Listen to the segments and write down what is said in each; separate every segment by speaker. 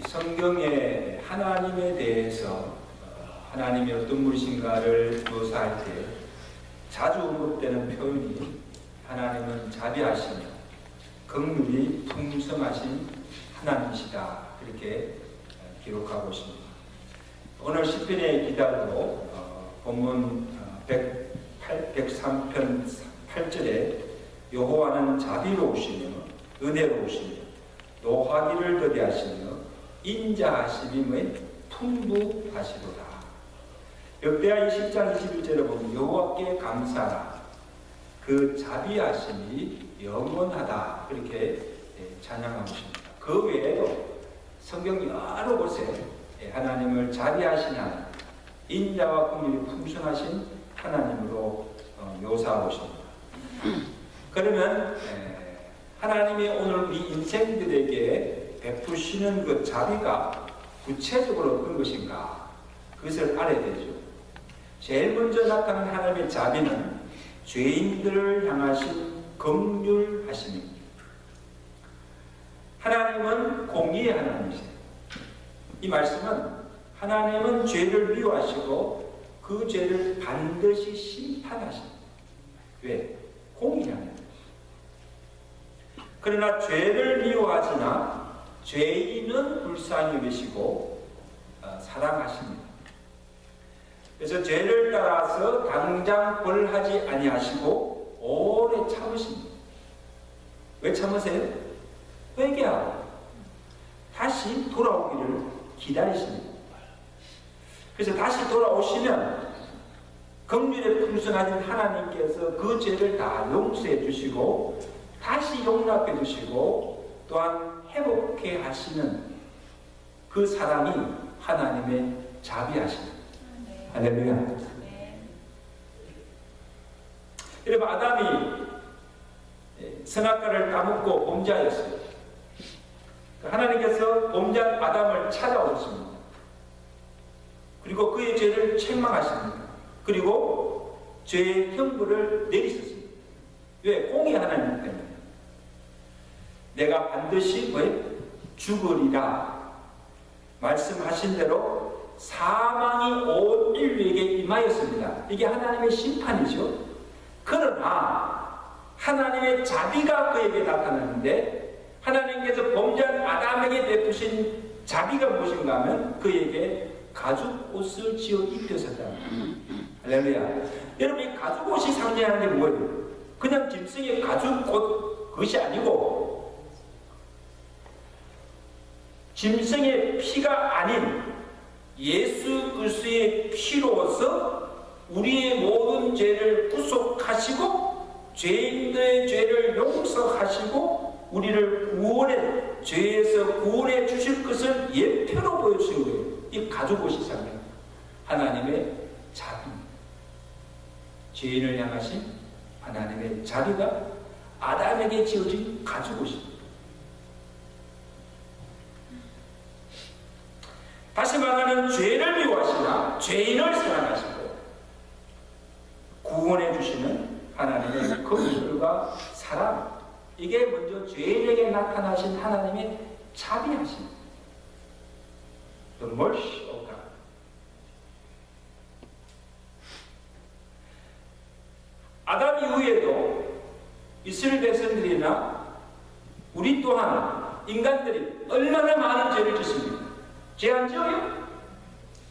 Speaker 1: 성경에 하나님에 대해서 하나님이 어떤 분이신가를 묘사할 때 자주 언급되는 표현이 하나님은 자비하시며 긍휼이 풍성하신 하나님이시다, 이렇게 기록하고 있습니다. 오늘 시편의 기다로 본문 103편 8절에 여호와는 자비로우시며 은혜로우시며 노하기를 더디하시며 인자하심이 풍부하시도다. 역대하 20장 21절에 보면 여호와께 감사하라, 그 자비하심이 영원하다, 그렇게 찬양하고 있습니다. 그 외에도 성경 여러 곳에 하나님을 자비하신 하나님, 인자와 긍휼이 풍성하신 하나님으로 묘사하고 있습니다. 그러면 하나님이 오늘 우리 인생들에게 베푸시는 그 자비가 구체적으로 어떤 것인가, 그것을 알아야 되죠. 제일 먼저 나타난 하나님의 자비는 죄인들을 향하신 긍휼하심입니다. 하나님은 공의의 하나님이세요. 이 말씀은 하나님은 죄를 미워하시고 그 죄를 반드시 심판하십니다. 왜? 공의의 하나님. 그러나 죄를 미워하지나 죄인은 불쌍히 여기시고 사랑하십니다. 그래서 죄를 따라서 당장 벌하지 아니하시고 오래 참으십니다. 왜 참으세요? 회개하고 다시 돌아오기를 기다리십니다. 그래서 다시 돌아오시면 긍휼에 풍성하신 하나님께서 그 죄를 다 용서해 주시고 다시 용납해 주시고 또한 회복해 하시는 그 사람이 하나님의 자비하십니다. 할렐루야. 여러분, 아담이 선악과를 따먹고 범죄하였어요. 하나님께서 범죄한 아담을 찾아오셨습니다. 그리고 그의 죄를 책망하십니다. 그리고 죄의 형벌을 내리셨습니다. 왜? 공의 하나님 때문에. 내가 반드시 죽으리라 말씀하신 대로 사망이 온 인류에게 임하였습니다. 이게 하나님의 심판이죠. 그러나 하나님의 자비가 그에게 나타나는데, 하나님께서 범죄한 아담에게 베푸신 자비가 무엇인가 하면 그에게 가죽 옷을 지어 입혀서다. 할렐루야. 여러분, 이 가죽 옷이 상징하는 게 뭐예요? 그냥 짐승의 가죽 옷, 그것이 아니고 짐승의 피가 아닌 예수 그리스도의 피로서 우리의 모든 죄를 구속하시고 죄인들의 죄를 용서하시고 우리를 구원해, 죄에서 구원해 주실 것을 예표로 보여주신 거예요. 이 가죽옷이 상징 하나님의 자비, 죄인을 향하신 하나님의 자비가 아담에게 지어진 가죽옷입니다. 다시 말하면 죄를 미워하시나 죄인을 사랑하시고 구원해 주시는 하나님의 긍휼과 사랑, 이게 먼저 죄인에게 나타나신 하나님의 자비하심, The mercy of God. 아담 이후에도 이스라엘 백성들이나 우리 또한 인간들이 얼마나 많은 죄를 짓습니까? 죄 안 지어요?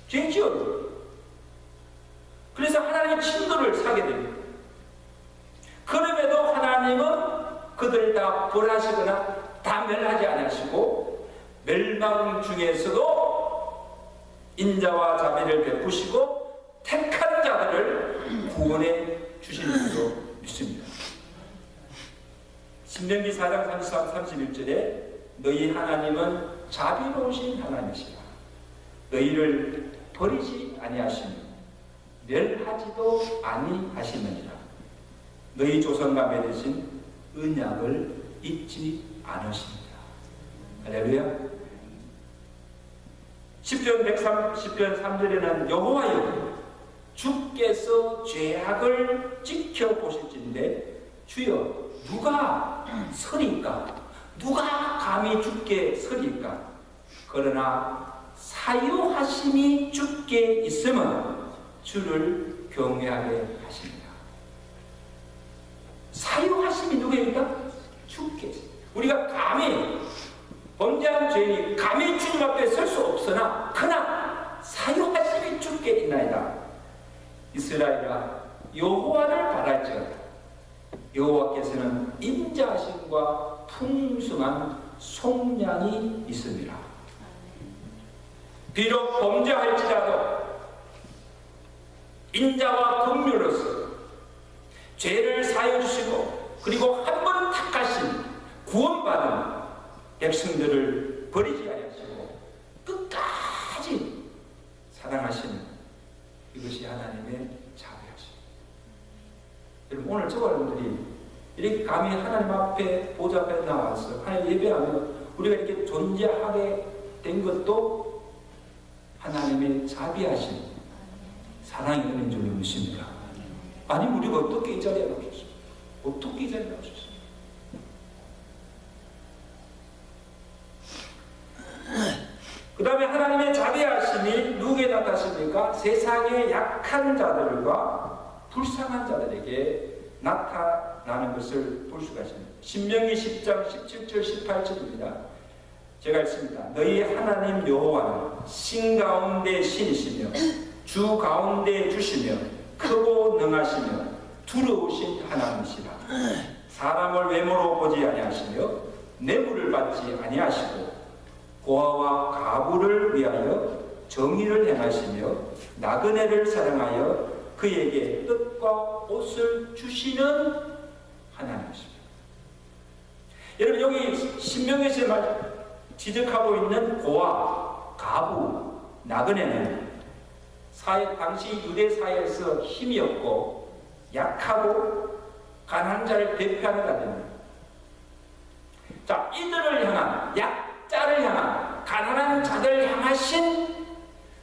Speaker 1: 죄 지어요. 그래서 하나님의 친도를 사게 됩니다. 그럼에도 하나님은 그들을 다 벌하시거나 다 멸하지 않으시고 멸망 중에서도 인자와 자비를 베푸시고 택한 자들을 구원해 주시는 줄로 믿습니다. 신명기 4장 31절에 너희 하나님은 자비로우신 하나님이시라. 너희를 버리지 아니하시며 멸하지도 아니하시느니라. 너희 조상과 맺으신 언약을 잊지 않으십니다. 할렐루야. 10편 3절에는 여호와여, 주께서 죄악을 지켜보실진데 주여 누가 서리까? 누가 감히 주께 서리까? 그러나 사유하심이 주께 있으면 주를 경외하게 하십니다. 사유하심이 누구입니까? 주께. 우리가 감히 범죄한 죄인이 감히 주님 앞에 설 수 없으나 그러나 사유하심이 주께 있나이다. 이스라엘아 여호와를 바랄지어다. 여호와께서는 인자하심과 풍성한 속량이 있습니다. 비록 범죄할지라도 인자와 긍휼로서 죄를 사여 주시고 그리고 한 번 택하신 구원받은 백성들을 버리지 아니하시고 끝까지 사랑하시는 이것이 하나님의 자비하십니다. 여러분 오늘 저와 여러분들이 이렇게 감히 하나님 앞에 보좌 앞에 나와서 하나님 예배하며 우리가 이렇게 존재하게 된 것도 하나님의 자비하신 사랑이 있는 줄 믿습니다. 아니면 우리가 어떻게 이 자리에 나오셨습니까? 어떻게 이 자리에 나오셨습니까? 그 다음에 하나님의 자비하심이 누구에게 나타나십니까? 세상의 약한 자들과 불쌍한 자들에게 나타나는 것을 볼 수가 있습니다. 신명기 10장 17절 18절입니다. 제가 읽습니다. 너희 하나님 여호와는 신 가운데 신이시며 주 가운데 주시며 크고 능하시며 두려우신 하나님이시라. 사람을 외모로 보지 아니하시며 뇌물을 받지 아니하시고 고아와 가부를 위하여 정의를 행하시며 나그네를 사랑하여 그에게 뜻과 옷을 주시는 하나님이십니다. 여러분 여기 신명기에서 지적하고 있는 고아, 가부, 나그네는 당시 유대 사회에서 힘이 없고 약하고 가난한 자를 대표하는 자들입니다. 자, 이들을 향한 약자를 향한 가난한 자들을 향하신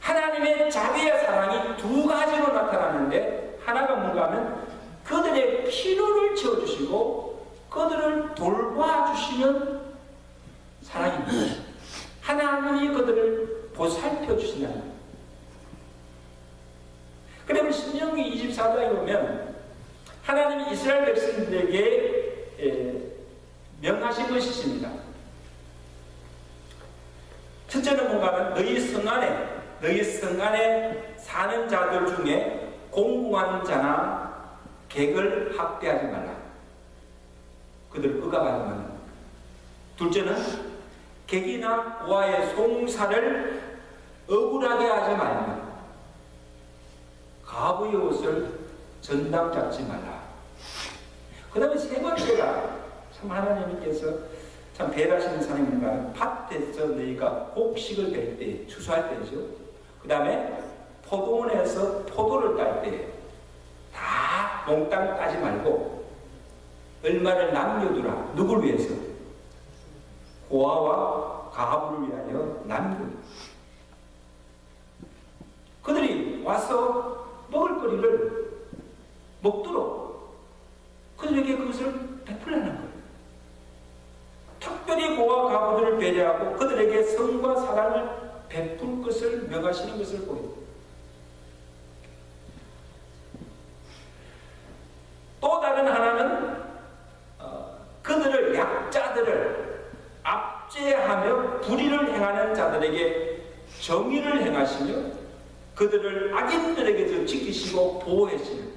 Speaker 1: 하나님의 자비의 사랑이 두 가지로 나타나는데 하나가 뭔가 하면 그들의 필요를 채워주시고 그들을 돌봐주시는 사랑입니다. 하나님이 그들을 보살펴 주신다는 거예요. 그러면 신명기 24장에 보면 하나님이 이스라엘 백성들에게 명하신 것이 있습니다. 첫째는 뭔가 하면 너희 성 안에 사는 자들 중에 공부하는 자나 객을 학대하지 말라. 그들을 억압하지 말라. 둘째는 객이나 고아의 송사를 억울하게 하지 말라. 가부의 옷을 전당 잡지 말라. 그 다음에 세 번째가 참 하나님께서 참 배려하시는 사람인가. 밭에서 너희가 곡식을 벨 때, 추수할 때죠. 그 다음에 포도원에서 포도를 딸 때 다 몽땅 따지 말고 얼마를 남겨두라. 누굴 위해서? 고아와 가부를 위하여 남겨두라. 그들이 와서 먹을거리를 먹도록 그들에게 그것을 베풀라는 거예요. 특별히 고아 가부들을 배려하고 그들에게 성과 사랑을 베풀 것을 명하시는 것을 보여요. 또 다른 하나는 그들을 약자들을 압제하며 불의를 행하는 자들에게 정의를 행하시며 그들을 악인들에게서 지키시고 보호하시는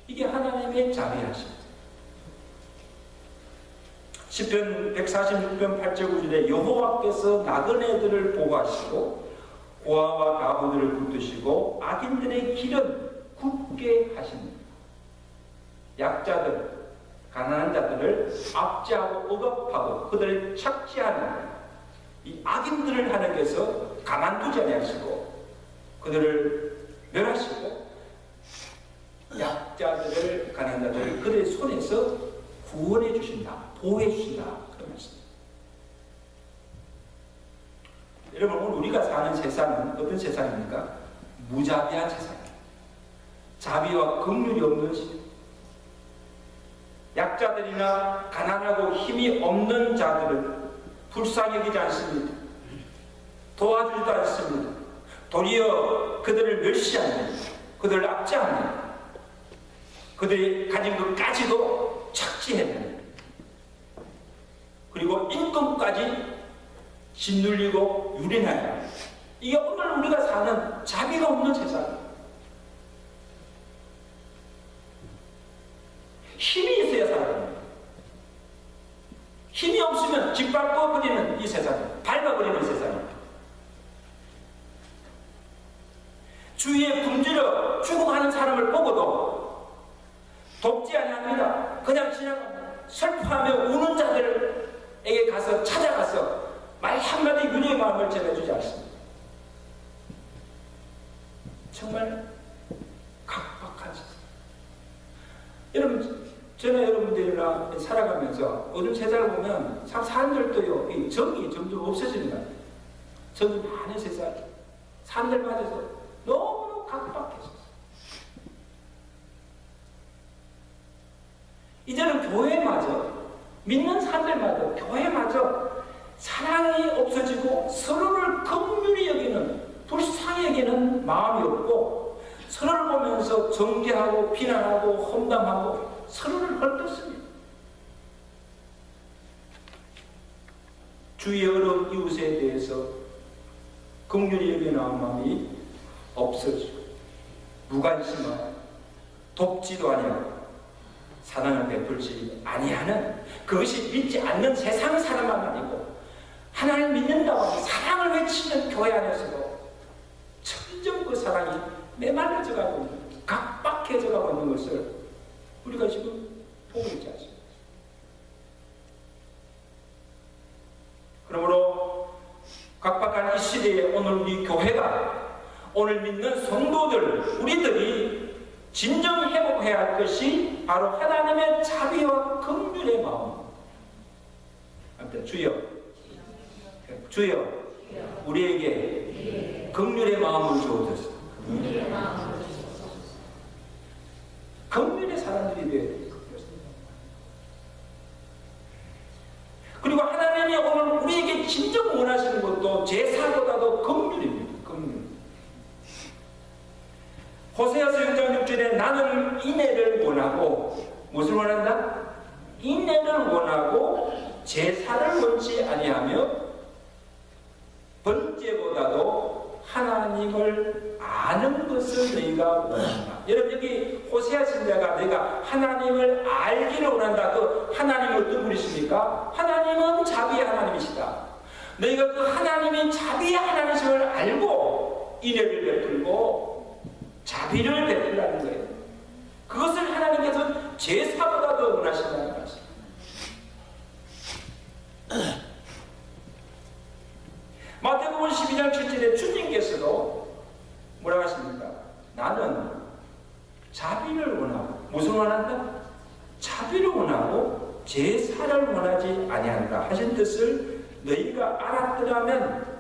Speaker 1: 이게 하나님의 자비하십니다. 시편 146편 8절 9절에 여호와께서 나그네들을 보호하시고 고아와 가부들을 붙드시고 악인들의 길은 굳게 하십니다. 약자들, 가난한 자들을 압제하고 억압하고 그들을 착취하는 이 악인들을 하나님께서 가만두지 아니하시고 그들을 멸하시고 약자들을, 가난한 자들을 그들의 손에서 구원해 주신다, 보호해 주신다 그런 말씀입니다. 여러분 오늘 우리가 사는 세상은 어떤 세상입니까? 무자비한 세상입니다. 자비와 긍휼이 없는 시대. 약자들이나 가난하고 힘이 없는 자들을 불쌍히 여기지 않습니다. 도와주지도 않습니다. 도리어 그들을 멸시하며 그들을 압제하며 그들이 가진 것까지도 착취해내는, 그리고 인권까지 짓눌리고 유린하여, 이게 오늘 우리가 사는 자비가 없는 세상. 힘이 있어야 살아갑니다. 힘이 없으면 짓밟아버리는 이 세상, 밟아버리는 세상입니다. 주위에 굶주려 죽어가는 사람을 보고도 돕지 아니합니다. 그냥 지나갑니다. 슬퍼하며 우는 자들에게 가서 찾아가서 말 한마디 위로의 마음을 전해주지 않습니다. 정말 각박한 세상. 여러분, 저는 여러분들이랑 살아가면서 요즘 세상을 보면 참 사람들도요, 이 정이 점점 없어지는 것 같아요. 정이 많은 세상, 사람들마저도 너무 각박해졌어요. 이제는 교회마저, 믿는 사람들마저, 교회마저 사랑이 없어지고 서로를 긍휼히 여기는, 불쌍히 여기는 마음이 없고, 서로를 보면서 정죄하고 비난하고 험담하고 서로를 헐뜯습니다. 주위의 어려운 이웃에 대해서 긍휼히 여기는 마음이 없어지고, 무관심하고 돕지도 아니하고 사랑을 베풀지 아니하는, 그것이 믿지 않는 세상 사람만 아니고 하나님 믿는다고 사랑을 외치는 교회 안에서도 점점 그 사랑이 메말라져 가고 있는, 각박해져 가고 있는 것을 우리가 지금 보고 있지 않습니까? 그러므로 각박한 이 시대에 오늘 우리 교회가, 오늘 믿는 성도들, 우리들이 진정 회복해야 할 것이 바로 하나님의 자비와 긍휼의 마음. 주여, 주여, 우리에게 긍휼의 마음을 주옵소서. 긍휼의 사람들이 되어야 됩니다. 그리고 하나님이 오늘 우리에게 진정 원하시는 것도 제사보다도 긍휼입니다. 긍휼. 호세아서 6장 6절에 나는 인애를 원하고, 무엇을 원한다? 인애를 원하고 제사를 원치 아니하며 번제보다도 하나님을 아는 것을 너희가 원한다. 여러분, 여기 호세아 선지자가 너희가 하나님을 알기를 원한다. 그 하나님은 어떤 분이십니까? 하나님은 자비의 하나님이시다. 너희가 그 하나님이 자비의 하나님이심을 알고 인애를 베풀고 자비를 베풀라는 거예요. 그것을 하나님께서 제사보다 더 원하신다는 말씀. 마태복음 12장 7절에 주님께서도 뭐라고 하십니까? 나는 자비를 원하고, 무슨 원한다? 자비를 원하고 제사를 원하지 아니한다 하신 뜻을 너희가 알았더라면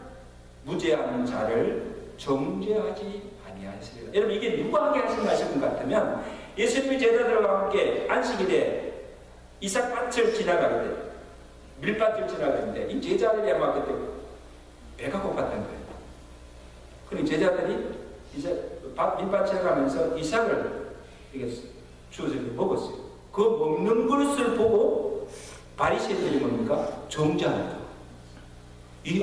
Speaker 1: 무죄하는 자를 정죄하지 아니하시리라. 여러분, 이게 누구에게 하신 말씀 같으면 예수님이 제자들과 함께 안식일에 이삭밭을 지나갈 때, 밀밭을 지나가는데 이 제자들이 아마 그때 배가 고팠던 거예요. 그리고 제자들이 이제 밀밭에 가면서 이삭을 주워서 먹었어요. 그 먹는 것을 보고 바리새인들이 뭡니까? 정죄합니다. 이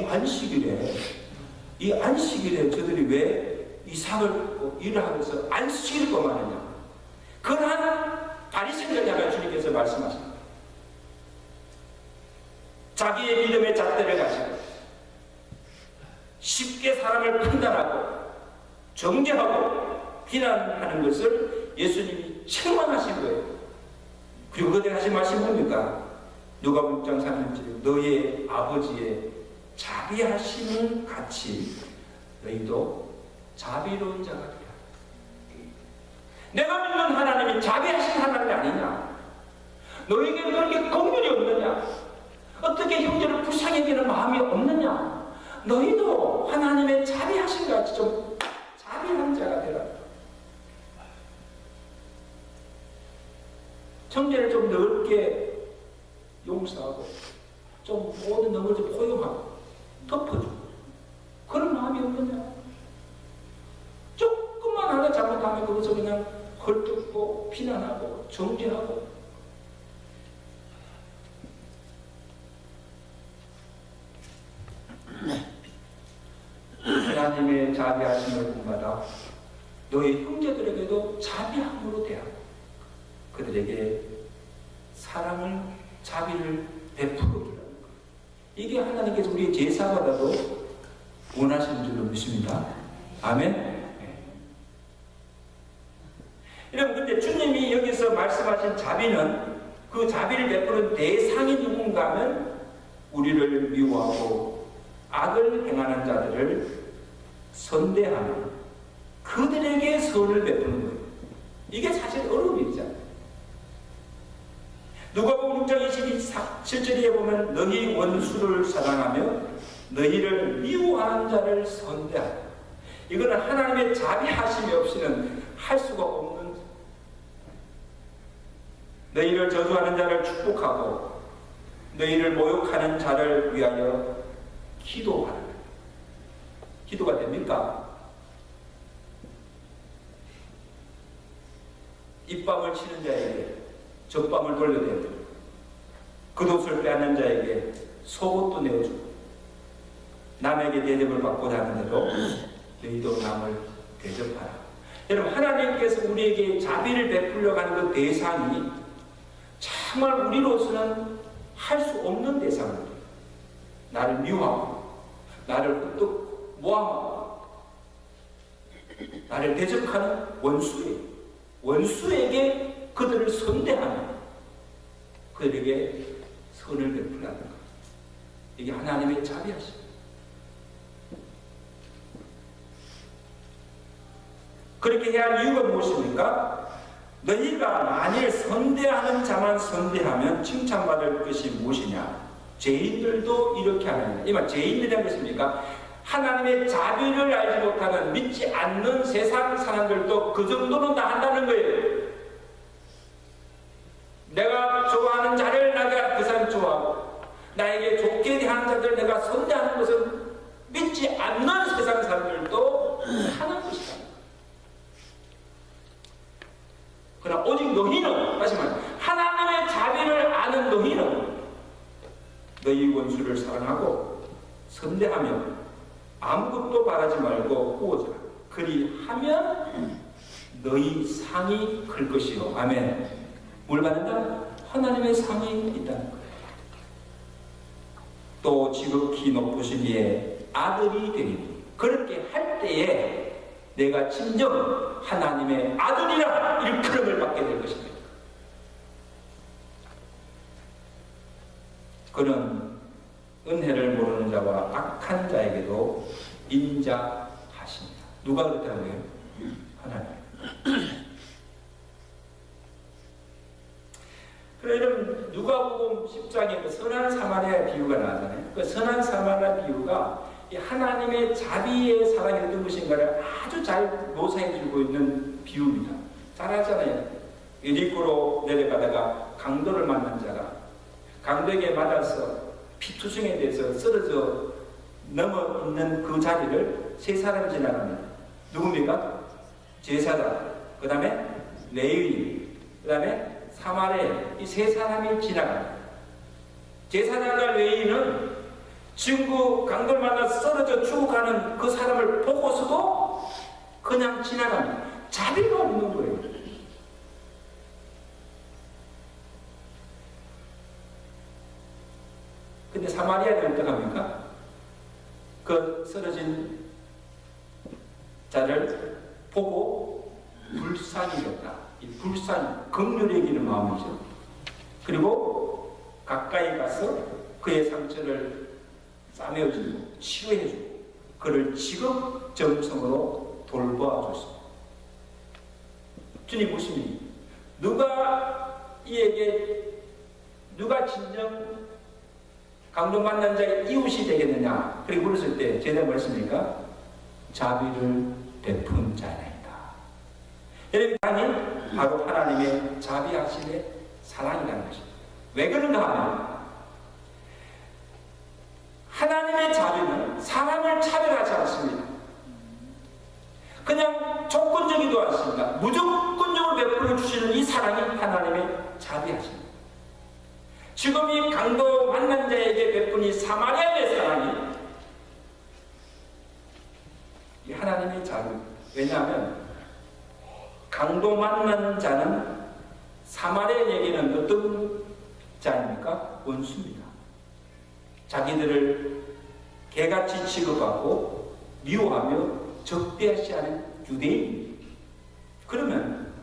Speaker 1: 안식일에 저들이 왜 이삭을 일을 하면서 안식일을 범하느냐? 그러한 바리새인들 향해 주님께서 말씀하십니다. 자기의 믿음의 잣대를 가지고 쉽게 사람을 판단하고 정죄하고 비난하는 것을 예수님이 책망하신 거예요. 그리고 그때 하신 말씀이 뭡니까? 누가복음 6장 3절에 너의 아버지의 자비하심을 같이 너희도 자비로운 자가 되라. 내가 믿는 하나님이 자비하신 하나님이 아니냐? 너에게 그렇게 긍휼이 없느냐? 어떻게 형제를 불쌍히 여기는 마음이 없느냐? 너희도 하나님의 자비하신 것 같이 좀 자비한 자가 되라. 형제를 좀 넓게 용서하고 좀 모든 너를 좀 포용하고 덮어주고, 정죄하고 하나님의 자비하심을 본받아 너희 형제들에게도 자비함으로 대하고 그들에게 사랑을 자비를 베풀어 주라는 것. 이게 하나님께서 우리 제사받아도 원하시는 줄로 믿습니다. 아멘. 네. 여러분 근데 주님이 여기서 말씀하신 자비는 그 자비를 베푸는 대상이 누군가 하면 우리를 미워하고 악을 행하는 자들을 선대하는 그들에게 선을 베푸는 거예요. 이게 사실 어려운 일이잖아요. 누가복음 6장 27절에 보면 너희 원수를 사랑하며 너희를 미워하는 자를 선대하라. 이거는 하나님의 자비하심이 없이는 할 수가 없는 너희를 저주하는 자를 축복하고 너희를 모욕하는 자를 위하여 기도하라. 기도가 됩니까? 입밤을 치는 자에게 적밤을 돌려대고 겉옷을 빼앗는 자에게 속옷도 내어주고 남에게 대접을 받고자 하는 대로 너희도 남을 대접하라. 여러분 하나님께서 우리에게 자비를 베풀려고 하는 그 대상이 정말 우리로서는 할 수 없는 대상입니다. 나를 미워하고 나를 헛똑 모함하고 나를 대적하는 원수에게 그들을 선대하는 그들에게 선을 베풀라는 것. 이게 하나님의 자비하십니다. 그렇게 해야 할 이유가 무엇입니까? 너희가 만일 선대하는 자만 선대하면 칭찬받을 것이 무엇이냐? 죄인들도 이렇게 하느냐. 이 말 죄인들이란 것입니까? 하나님의 자비를 알지 못하는 믿지 않는 세상 사람들도 그 정도는 다 한다는 거예요. 내가 좋아하는 자를 내가 그 사람 좋아하고 나에게 좋게 대하는 자들 내가 선대하는 것은 믿지 않는 세상 사람들도 하는 것이다. 그러나 오직 너희는 다시 말해 하나님의 자비를 아는 너희는 너희 원수를 사랑하고 선대하며 아무것도 바라지 말고 구워주라. 그리하면 너희 상이 클 것이요. 아멘. 뭘 받는다? 하나님의 상이 있다는 거예요. 또 지극히 높으신 이의 아들이 되리니 그렇게 할 때에 내가 진정 하나님의 아들이라 일컬음을 받게 될 것입니다. 그는 은혜를 모르는 자와 악한 자에게도 인자하십니다. 누가 그랬다고요? 하나님. 그래 여러분 누가복음 10장에 선한 사마리아 비유가 나왔잖아요. 그 선한 사마리아 비유가 이 하나님의 자비의 사랑이 어떤 것인가를 아주 잘 묘사해주고 있는 비유입니다. 잘 알잖아요. 여리고로 내려가다가 강도를 만난 자가 강도에게 맞아서 피투성에 대해서 쓰러져 넘어 있는 그 자리를 세 사람이 지나갑니다. 누굽니까? 제사장, 그 다음에 레위인, 그 다음에 사마리아 이 세 사람이 지나갑니다. 제사장과 레위인은 지금 그 강도를 만나서 쓰러져 죽어가는 그 사람을 보고서도 그냥 지나갑니다. 자비가 없는 거예요. 근데 사마리아는 어떡합니까? 그 쓰러진 자를 보고 불쌍히 여겼다. 이 불쌍히, 긍휼히 여기는 마음이죠. 그리고 가까이 가서 그의 상처를 싸매어주고 치료해주고 그를 직업정성으로 돌보아줬습니다. 주님 보시니 누가 진정 강도 만난 자의 이웃이 되겠느냐? 그리고 물었을 때 제가 뭐랬습니까? 자비를 베푼 자이다. 여러분 사랑이 바로 하나님의 자비하심의 사랑이라는 것입니다. 왜 그런가 하면 하나님의 자비는 사람을 차별하지 않습니다. 그냥 조건적이도 않습니다. 무조건적으로 베풀어 주시는 이 사랑이 하나님의 자비하십니다. 지금 이 강도 만난 자에게 베푼 이 사마리아의 사랑이 이 하나님의 자비. 왜냐하면 강도 만난 자는 사마리아에게는 어떤 자입니까? 원수입니다. 자기들을 개같이 취급하고 미워하며 적대시하는 유대인입니다. 그러면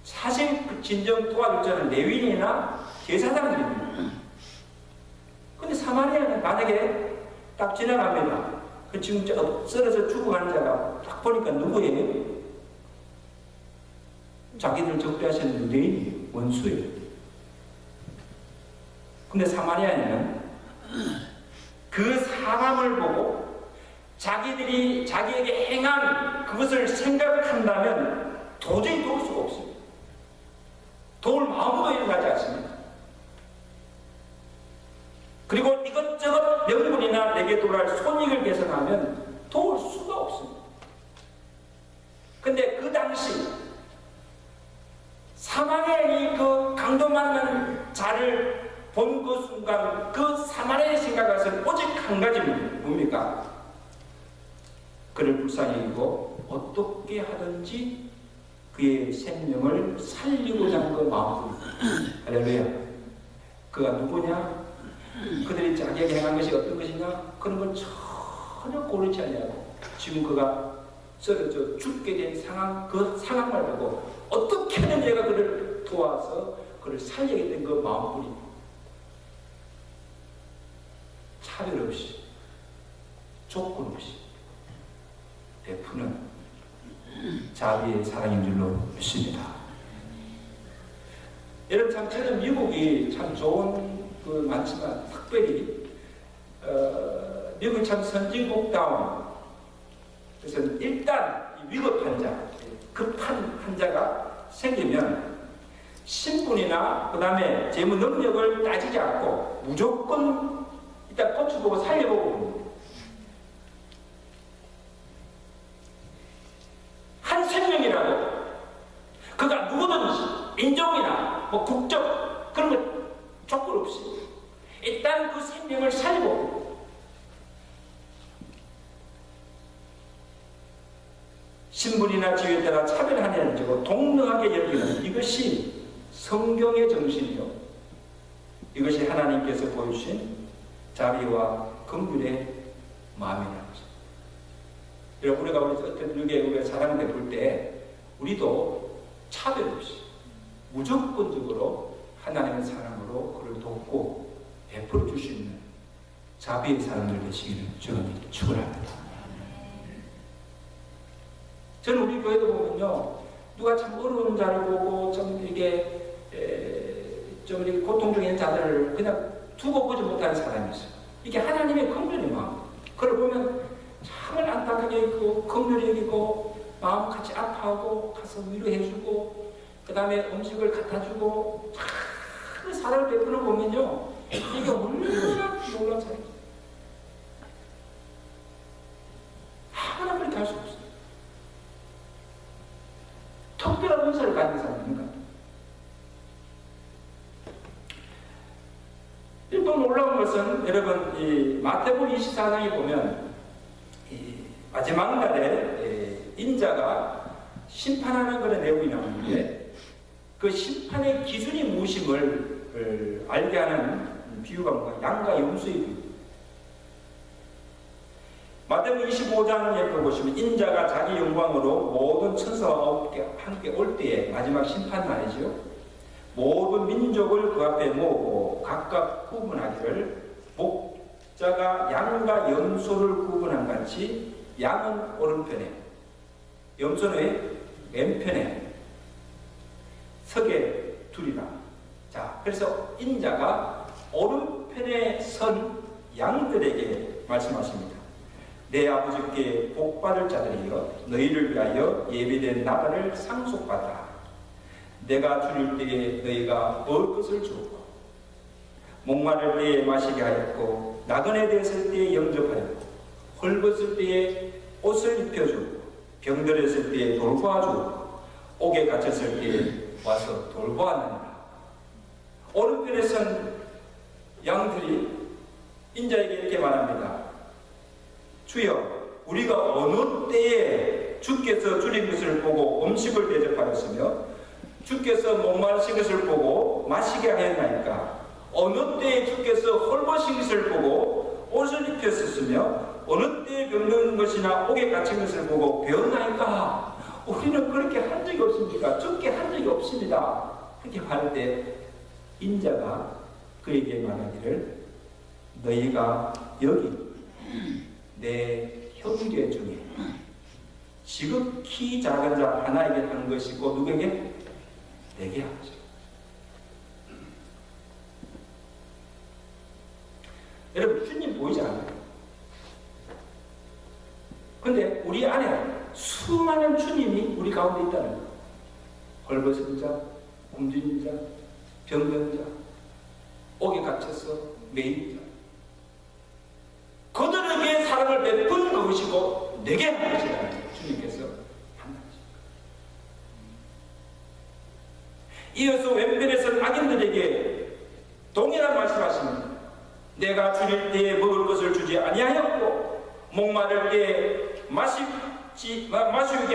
Speaker 1: 사실 그 진정 도와줄 자는 레위인이나 제사장들입니다. 근데 사마리아는 만약에 딱 지나갑니다. 그 지금 쓰러져 죽어가는 자가 딱 보니까 누구예요? 자기들 적대하시는 유대인이에요. 원수예요. 근데 사마리아인은 그 사람을 보고 자기들이 자기에게 행한 그것을 생각한다면 도저히 도울 수가 없습니다. 도울 마음도 일어나지 않습니다. 그리고 이것저것 명분이나 내게 도할 손익을 계산하면 도울 수가 없습니다. 근데 그 당시 사마리아인이 그 강도 만난 자를 본 그 순간 그 사마리아의 생각에서는 오직 한 가지입니다. 뭡니까? 그를 불쌍히 여기고 어떻게 하든지 그의 생명을 살리고자 하는 그 마음입니다. 할렐루야. 그가 누구냐? 그들이 자기에게 행한 것이 어떤 것이냐? 그런 걸 전혀 고르지 않냐고 지금 그가 쓰러져 죽게 된 상황, 그 상황을 보고 어떻게든 내가 그를 도와서 그를 살리겠다는 그 마음뿐입니다. 차별 없이 조건 없이 베푸는 자비의 사랑인 줄로 믿습니다. 여러분 참 저는 미국이 참 좋은 그 많지만 특별히 미국이 참 선진국다운. 그래서 일단 위급한 자, 급한 환자가 생기면 신분이나 그 다음에 재무 능력을 따지지 않고 무조건 일단 고쳐보고 살려보고 봅니다. 한 생명이라도 그가 누구든지 인종이나 뭐 국적 그런 것 조건 없이 일단 그 생명을 살려보고 신분이나 지위에 따라 차별하지 않고 동등하게 여기는 이것이 성경의 정신이요. 이것이 하나님께서 보여주신 자비와 긍휼의 마음이라는 것입니다. 여러분 우리가 어떤 우리가 사랑을 베풀 때 우리도 차별 없이 무조건적으로 하나님의 사랑으로 그를 돕고 베풀어 줄 수 있는 자비의 사람들 되시기를 저는 축원합니다. 저는 우리 교회도 보면요, 누가 참 어려운 자를 보고 좀 이렇게 고통 중에 있는 자들을 그냥 두고 보지 못하는 사람이 있어요. 이게 하나님의 긍휼의 마음. 그걸 보면 참을 안타깝게 여기고 긍휼히 여기고 마음 같이 아파하고 가서 위로해주고 그 다음에 음식을 갖다주고 참 사랑을 베푸는 거 보면요, 이게 얼마나 놀라운 사람이에요. 하나 그렇게 할 수 없어요. 특별한 은사를 가진 사람입니까? 또 놀라운 것은 여러분 이 마태복음 24장에 보면 이 마지막 날에 인자가 심판하는 그런 내용이 나오는데 그 심판의 기준이 무엇임을 알게 하는 비유가 뭔가 양과 염소의 비유. 마태복음 25장에 보시면 인자가 자기 영광으로 모든 천사와 함께 올 때에 마지막 심판 날이죠. 모든 민족을 그 앞에 모으고 각각 구분하기를 목자가 양과 염소를 구분한 같이 양은 오른편에 염소는 왼편에 서게 두리라. 자, 그래서 인자가 오른편에 선 양들에게 말씀하십니다. 내 아버지께 복받을 자들이여 너희를 위하여 예비된 나발을 상속받으라. 내가 줄일 때에 너희가 먹을 것을 주었고 목마를 때에 마시게 하였고 나그네 되었을 때에 영접하였고 헐벗을 때에 옷을 입혀주고 병들었을 때에 돌보아주고 옥에 갇혔을 때 와서 돌보았느니라. 오른편에 선 양들이 인자에게 이렇게 말합니다. 주여, 우리가 어느 때에 주께서 줄인 것을 보고 음식을 대접하였으며 주께서 목마르신 것을 보고 마시게 하였나이까? 어느 때에 주께서 헐벗은 것을 보고 옷을 입혔었으며 어느 때에 병든 것이나 옥에 갇힌 것을 보고 배웠나이까? 우리는 그렇게 한 적이 없습니까? 죽게 한 적이 없습니다. 그렇게 말할 때 인자가 그에게 말하기를 너희가 여기 내 형제 중에 지극히 작은 자 하나에게 한 것이고 누구에게? 내게 한 것이고. 여러분 주님 보이지 않아요? 근데 우리 안에 수많은 주님이 우리 가운데 있다는 거예요. 헐벗은 자, 굶주린 자, 병든 자, 옥에 갇혀서 매인 자. 그들에게 사랑을 베푼 그것이고 내게 한 것이라는 주님께서 한 것입니다. 이어서 왼편에 선 악인들에게 동일한 말씀하십니다. 내가 줄일 때에 먹을 것을 주지 아니하였고 목마를 때에 마시게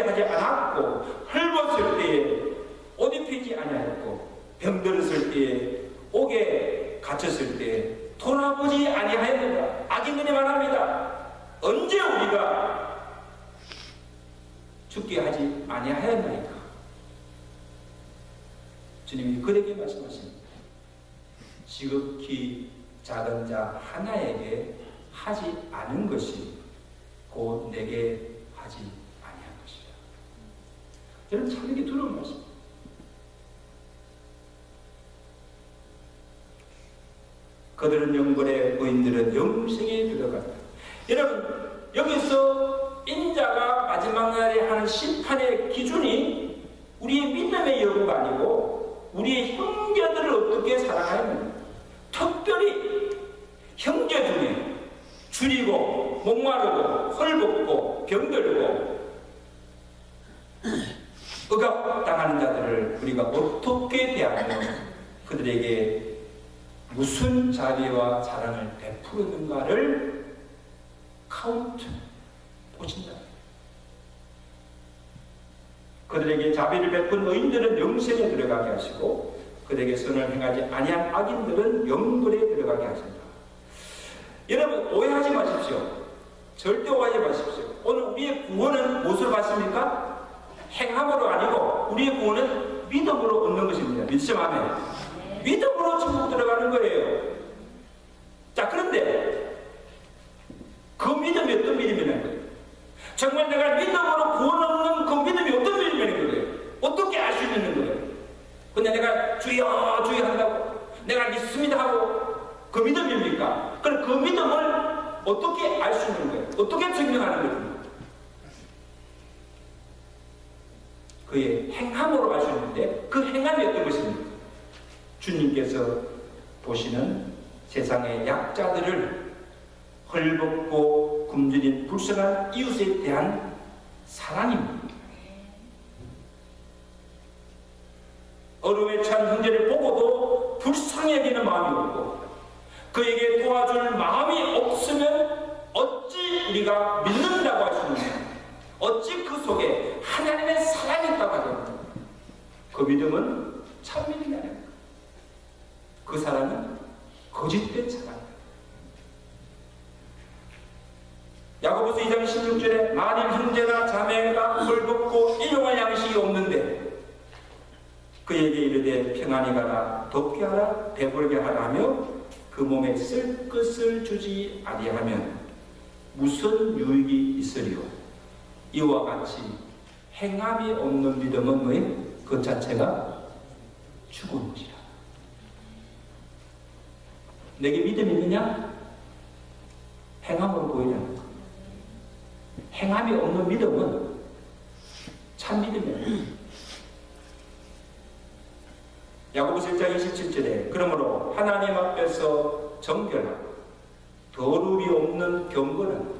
Speaker 1: 하지 않았고 헐벗을 때에 옷 입히지 아니하였고 병들었을 때에 옥에 갇혔을 때에 돌아보지 아니하였느냐. 악인들이 말합니다. 언제 우리가 죽게 하지 아니하였나이까? 주님이 그에게 말씀하십니다. 지극히 작은 자 하나에게 하지 않은 것이 곧 내게 하지 아니한 것이다. 여러분 참 이게 두려운 말씀입니다. 그들은 영벌에 의인들은 영생에 들어간다. 여러분 여기서 인자가 마지막 날에 하는 심판의 기준이 우리의 믿음의 여부가 아니고 우리의 형제들을 어떻게 사랑하느냐. 특별히 형제 중에 줄이고 목마르고 헐벗고 병들고 억압당하는 자들을 우리가 어떻게 대하며 그들에게 무슨 자비와 사랑을 베푸는가를 카운트 보신다. 그들에게 자비를 베푼 의인들은 영생에 들어가게 하시고 그들에게 선을 행하지 아니한 악인들은 영벌에 들어가게 하신다. 여러분 오해하지 마십시오. 절대 오해하지 마십시오. 오늘 우리의 구원은 무엇으로 받습니까? 행함으로 아니고 우리의 구원은 믿음으로 얻는 것입니다. 믿으시면 아멘. 믿음으로 천국 들어가는 거예요. 자, 그런데 그 믿음이 어떤 믿음이라는 거예요? 정말 내가 믿음으로 구원 얻는 그 믿음이 어떤 믿음이라는 거예요? 어떻게 알 수 있는 거예요? 그냥 내가 주여 주여 한다고 내가 믿습니다 하고 그 믿음입니까? 그럼 그 믿음을 어떻게 알 수 있는 거예요? 어떻게 증명하는 거예요? 그의 행함으로 알 수 있는데 그 행함이 어떤 것입니까? 주님께서 보시는 세상의 약자들을 헐벗고 굶주린 불쌍한 이웃에 대한 사랑입니다. 어려움에 처한 형제를 보고도 불쌍히 여기는 마음이 없고 그에게 도와줄 마음이 없으면 어찌 우리가 믿는다고 할 수 있느냐? 어찌 그 속에 하나님의 사랑이 있다고 하겠느냐? 그 믿음은 참 믿음이 아닙니다. 그 사랑은 거짓된 사랑입니다. 야고보서 2장 16절에 만일 형제나 자매가 헐벗고 일용할 양식이 없는데 그에게 이르되 평안히 가라 덥게 하라 배부르게 하라 하며 그 몸에 쓸 것을 주지 아니하면 무슨 유익이 있으리요. 이와 같이 행함이 없는 믿음은 뭐예요? 그 자체가 죽은 것이라. 내게 믿음이 있느냐? 행함으로 보이냐는 거. 행함이 없는 믿음은 참 믿음이에요. 야고보서 1장 27절에 그러므로 하나님 앞에서 정결하고 더러움이 없는 경건은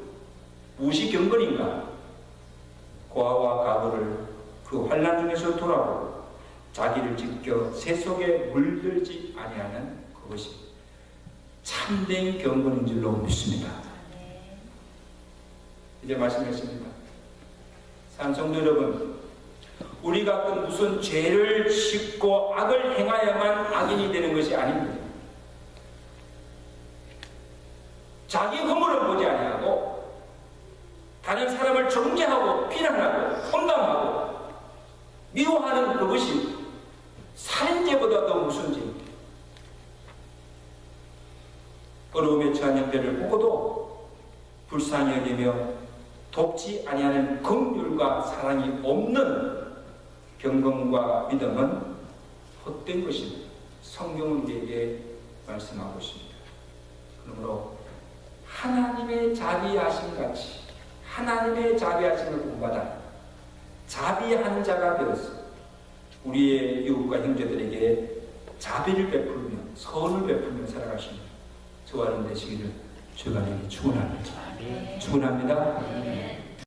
Speaker 1: 무엇이 경건인가? 고아와 가부를 그 환난 중에서 돌아오고 자기를 지켜 새 속에 물들지 아니하는 그것이 참된 경건인 줄로 믿습니다. 이제 말씀했습니다. 산성도 여러분, 우리가 그 무슨 죄를 짓고 악을 행하야만 악인이 되는 것이 아닙니다. 자기 허물은 보지 아니하고 다른 사람을 정죄하고 비난하고 험담하고 미워하는 그것이 살인죄보다 더 무슨 죄입니다. 어려움에 처한 형제를 보고도 불쌍히 여기며 돕지 아니하는 긍휼과 사랑이 없는 경건과 믿음은 헛된 것입니다. 성경은 우리에게 말씀하고 있습니다. 그러므로 하나님의 자비하심 같이 하나님의 자비하심을 본받아 자비한 자가 되어서 우리의 이웃과 형제들에게 자비를 베풀며 선을 베풀며 살아가시는 저와 여러분 되시기를 주가 내게 축원합니다. 축원합니다.